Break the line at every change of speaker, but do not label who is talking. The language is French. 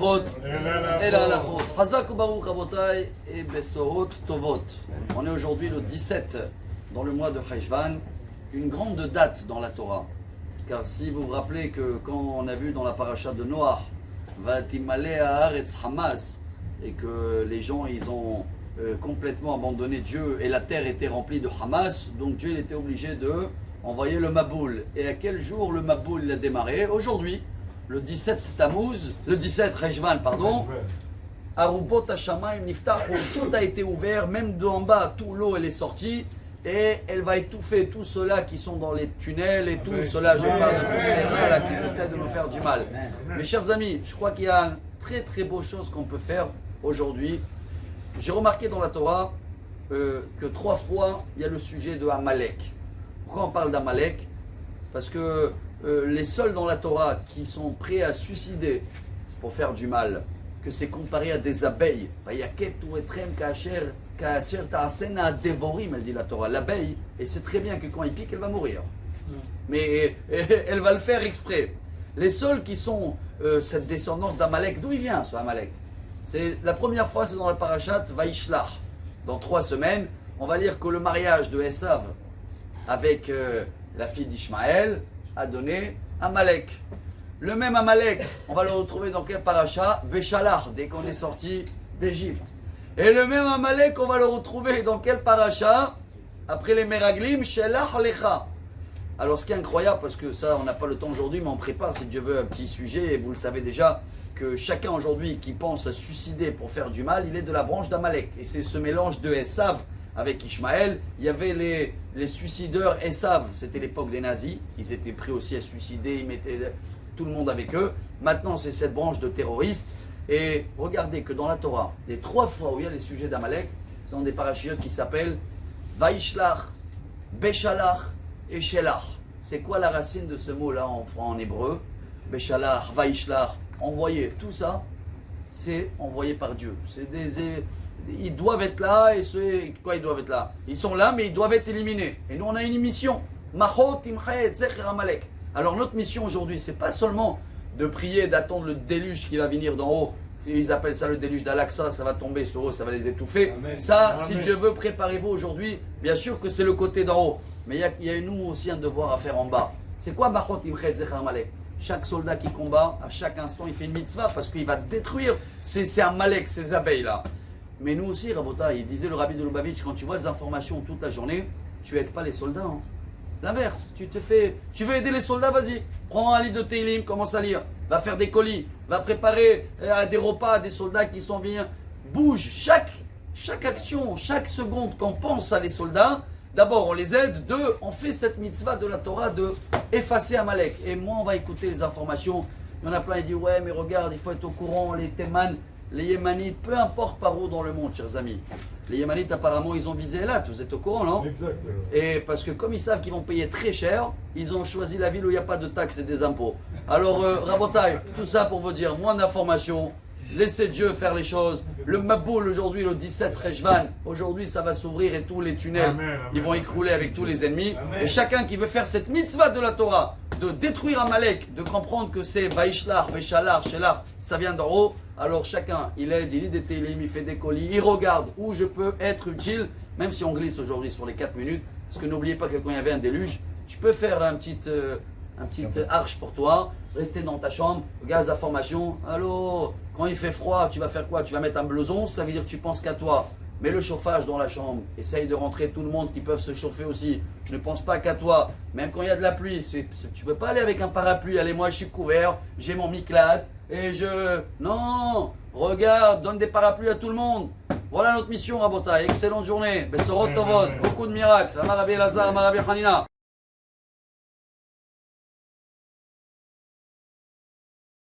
Chot. Et là, la Chot. Chazak ou Baruch Rabotai et Besorot Tovot. On est aujourd'hui le 17 dans le mois de Cheshvan, une grande date dans la Torah. Car si vous vous rappelez que quand on a vu dans la paracha de Noach, Vatimale Haaretz Hamas, et que les gens ils ont complètement abandonné Dieu et la terre était remplie de Hamas, donc Dieu il était obligé de envoyer le Maboul. Et à quel jour le Maboul il a démarré? Aujourd'hui, le 17 Tammuz, le 17 Cheshvan, pardon. Arubot Hashamayim Niftahu, tout a été ouvert, même d'en bas, tout l'eau elle est sortie. Et elle va étouffer tous ceux-là qui sont dans les tunnels et tout cela, je parle de tous ces rats là qui essaient de nous faire du mal. Mes chers amis, je crois qu'il y a une très très beau chose qu'on peut faire aujourd'hui. J'ai remarqué dans la Torah que 3 fois il y a le sujet de Amalek. Pourquoi on parle d'Amalek? Parce que les seuls dans la Torah qui sont prêts à suicider pour faire du mal, que c'est comparé à des abeilles. Elle dit la Torah, l'abeille, et c'est très bien que quand il pique, elle va mourir. Mais elle va le faire exprès. Les seuls qui sont cette descendance d'Amalek, d'où il vient ce Amalek? C'est la première fois, c'est dans la parashat Vaishlach. Dans 3 semaines, on va lire que le mariage de Esav avec la fille d'Ishmaël a donné Amalek. Le même Amalek, on va le retrouver dans quel paracha? Béchalach, dès qu'on est sorti d'Égypte. Et le même Amalek, on va le retrouver dans quel paracha? Après les Meraglim, Shelach Lecha. Alors ce qui est incroyable, parce que ça on n'a pas le temps aujourd'hui, mais on prépare si Dieu veut un petit sujet, et vous le savez déjà, que chacun aujourd'hui qui pense à suicider pour faire du mal, il est de la branche d'Amalek. Et c'est ce mélange de Esav avec Ishmaël. Il y avait les suicideurs Esav, c'était l'époque des nazis, ils étaient prêts aussi à suicider, ils mettaient tout le monde avec eux. Maintenant c'est cette branche de terroristes. Et regardez que dans la Torah, les 3 fois où il y a les sujets d'Amalek, ce sont des parachiotes qui s'appellent Vaishlach, Béchalach et Shelach. C'est quoi la racine de ce mot-là en hébreu? Béchalach, Vaishlach, envoyer. Tout ça, c'est envoyé par Dieu. Ils doivent être là, et quoi ils doivent être là? Ils sont là, mais ils doivent être éliminés. Et nous, on a une mission. Mahot imchet zecher Amalek. Alors notre mission aujourd'hui, c'est pas seulement de prier, d'attendre le déluge qui va venir d'en haut. Ils appellent ça le déluge d'Al-Aqsa, ça va tomber sur eux, ça va les étouffer. Amen. Ça, Amen. Si Dieu veut, préparez-vous aujourd'hui. Bien sûr que c'est le côté d'en haut. Mais il y a nous aussi un devoir à faire en bas. C'est quoi Mahot imchet zecher Amalek? Chaque soldat qui combat, à chaque instant, il fait une mitzvah parce qu'il va détruire ces Amalek, ces abeilles-là. Mais nous aussi, Rabota, il disait le rabbi de Lubavitch, quand tu vois les informations toute la journée, tu n'aides pas les soldats. Hein. L'inverse, tu veux aider les soldats, vas-y. Prends un livre de Tehillim, commence à lire. Va faire des colis, va préparer des repas à des soldats qui sont bien. Bouge, chaque action, chaque seconde qu'on pense à les soldats, d'abord on les aide, 2, on fait cette mitzvah de la Torah de effacer Amalek. Et moi on va écouter les informations. Il y en a plein qui disent ouais mais regarde, il faut être au courant, les Théman, les Yémanites, peu importe par où dans le monde, chers amis. Les Yémanites, apparemment, ils ont visé Elat, vous êtes au courant, non?
Exact.
Et parce que comme ils savent qu'ils vont payer très cher, ils ont choisi la ville où il n'y a pas de taxes et des impôts. Alors, Rabotai, tout ça pour vous dire, moins d'informations, laissez Dieu faire les choses. Le Maboul, aujourd'hui, le 17 Cheshvan, aujourd'hui, ça va s'ouvrir et tous les tunnels, ils vont écrouler avec tous les ennemis. Amen. Et chacun qui veut faire cette mitzvah de la Torah, de détruire Amalek, de comprendre que c'est Vaishlach, Béchalach, Shelach, ça vient d'en haut. Alors chacun, il aide, il lit des Tehillim, il fait des colis, il regarde où je peux être utile, même si on glisse aujourd'hui sur les 4 minutes. Parce que n'oubliez pas que quand il y avait un déluge, tu peux faire un petit arche pour toi, rester dans ta chambre, regarde les informations. Allô, quand il fait froid, tu vas faire quoi? Tu vas mettre un blouson, ça veut dire que tu penses qu'à toi. Mets le chauffage dans la chambre, essaye de rentrer tout le monde qui peuvent se chauffer aussi. Ne pense pas qu'à toi, même quand il y a de la pluie. Tu ne peux pas aller avec un parapluie, allez moi je suis couvert, j'ai mon miklat. Et non, regarde, donne des parapluies à tout le monde. Voilà notre mission, Rabotai. Excellente journée. Besorot Tovot, beaucoup de miracles. Amar Rabbi Elazar, Amar Rabbi Hanina.